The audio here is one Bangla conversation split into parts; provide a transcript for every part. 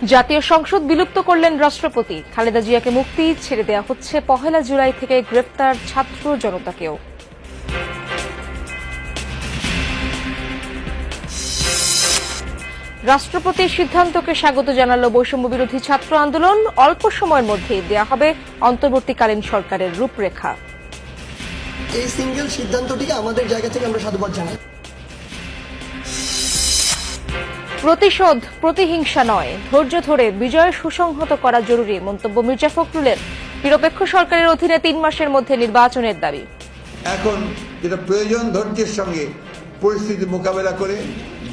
জাতীয় সংসদ বিলুপ্ত করলেন রাষ্ট্রপতি। খালেদা জিয়াকে মুক্তি, ছেড়ে দেওয়া হচ্ছে ১ জুলাই থেকে গ্রেফতার ছাত্র জনতাকেও। রাষ্ট্রপতির সিদ্ধান্তকে স্বাগত জানালো বৈষম্য বিরোধী ছাত্র আন্দোলন। অল্প সময়ের মধ্যেই দেয়া হবে অন্তর্বর্তীকালীন সরকারের রূপরেখা। এই সিঙ্গেল সিদ্ধান্তটিকে আমাদের জায়গা থেকে আমরা সাধুবাদ জানাই। প্রতিশোধ, প্রতিহিংসা নয়, ধৈর্য ধরে বিজয় সুসংহত করা জরুরি মন্তব্য মির্জা ফখরুলের। নিরপেক্ষ সরকারের অধীনে ৩ মাসের মধ্যে নির্বাচনের দাবি। এখন যেটা প্রয়োজন, ধৈর্যের সঙ্গে পরিস্থিতি মোকাবেলা করে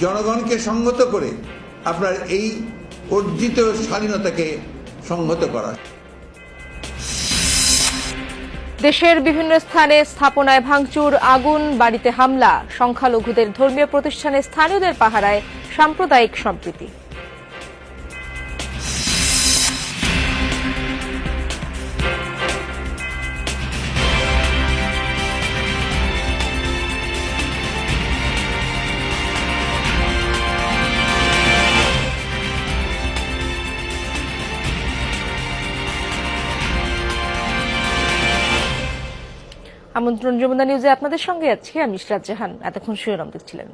জনগণকে সংহত করে আপনার এই অর্জিত স্বাধীনতাকে সংহত করা। দেশের বিভিন্ন স্থানে স্থাপনায় ভাঙচুর, আগুন, বাড়িতে হামলা, সংখ্যালঘুদের ধর্মীয় প্রতিষ্ঠানে স্থানীয়দের পাহারায় সাম্প্রদায়িক সম্প্রীতি। আমন্ত্রণ যমুনা নিউজে আপনাদের সঙ্গে আছি আমি ইশরাত জাহান। এতক্ষণ শিরোনাম দেখছিলেন।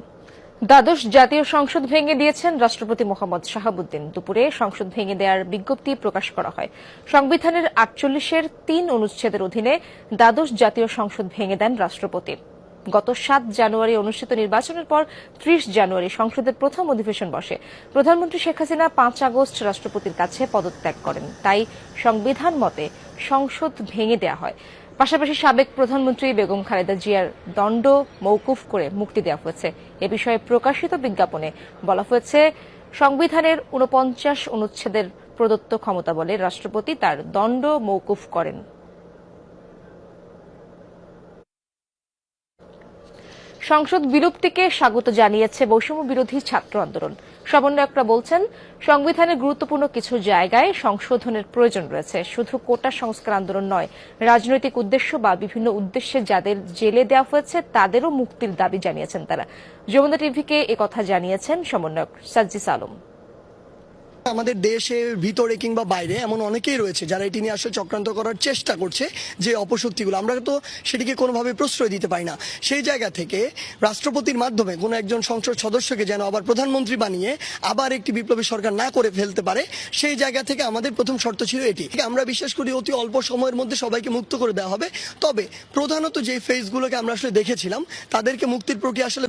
দ্বাদশ জাতীয় সংসদ ভেঙে দিয়েছেন রাষ্ট্রপতি মোহাম্মদ শাহাবুদ্দিন। দুপুরে সংসদ ভেঙে দেওয়ার বিজ্ঞপ্তি প্রকাশ করা হয়। সংবিধানের ৪৮-এর ৩ অনুচ্ছেদের অধীনে দ্বাদশ জাতীয় সংসদ ভেঙে দেন রাষ্ট্রপতি। গত ৭ জানুয়ারি অনুষ্ঠিত নির্বাচনের পর ৩০ জানুয়ারি সংসদের প্রথম অধিবেশন বসে। প্রধানমন্ত্রী শেখ হাসিনা ৫ আগস্ট রাষ্ট্রপতির কাছে পদত্যাগ করেন। তাই সংবিধান মতে সংসদ ভেঙে দেওয়া হয়। পাশাপাশি সাবেক প্রধানমন্ত্রী বেগম খালেদা জিয়ার দণ্ড মওকুফ করে মুক্তি দেওয়া হয়েছে। এ বিষয়ে প্রকাশিত বিজ্ঞাপনে বলা হয়েছে, সংবিধানের ৪৯ অনুচ্ছেদের প্রদত্ত ক্ষমতা বলে রাষ্ট্রপতি তার দণ্ড মওকুফ করেন। সংসদ বিলুপ্তিকে স্বাগত জানিয়েছে বৈষম্য বিরোধী ছাত্র আন্দোলন। সমন্বয়করা বলছেন, সংবিধানের গুরুত্বপূর্ণ কিছু জায়গায় সংশোধনের প্রয়োজন রয়েছে। শুধু কোটা সংস্কার আন্দোলন নয়, রাজনৈতিক উদ্দেশ্য বা বিভিন্ন উদ্দেশ্যে যাদের জেলে দেওয়া হয়েছে তাদেরও মুক্তির দাবি জানিয়েছেন তারা। যমুনা টিভিকে একথা জানিয়েছেন সমন্বয়ক সাজ্জিস আলম। আমাদের দেশের ভিতরে কিংবা বাইরে এমন অনেকেই রয়েছে যারা এটি নিয়ে আসলে চক্রান্ত করার চেষ্টা করছে, যে অপশক্তিগুলো আমরা তো সেটিকে কোনোভাবে প্রশ্রয় দিতে পারি না। সেই জায়গা থেকে রাষ্ট্রপতির মাধ্যমে কোনো একজন সংসদ সদস্যকে যেন আবার প্রধানমন্ত্রী বানিয়ে আবার একটি বিপ্লবী সরকার না করে ফেলতে পারে, সেই জায়গা থেকে আমাদের প্রথম শর্ত ছিল এটি। আমরা বিশ্বাস করি অতি অল্প সময়ের মধ্যে সবাইকে মুক্ত করে দেওয়া হবে। তবে প্রধানত যে ফেজগুলোকে আমরা আসলে দেখেছিলাম তাদেরকে মুক্তির প্রক্রিয়া আসলে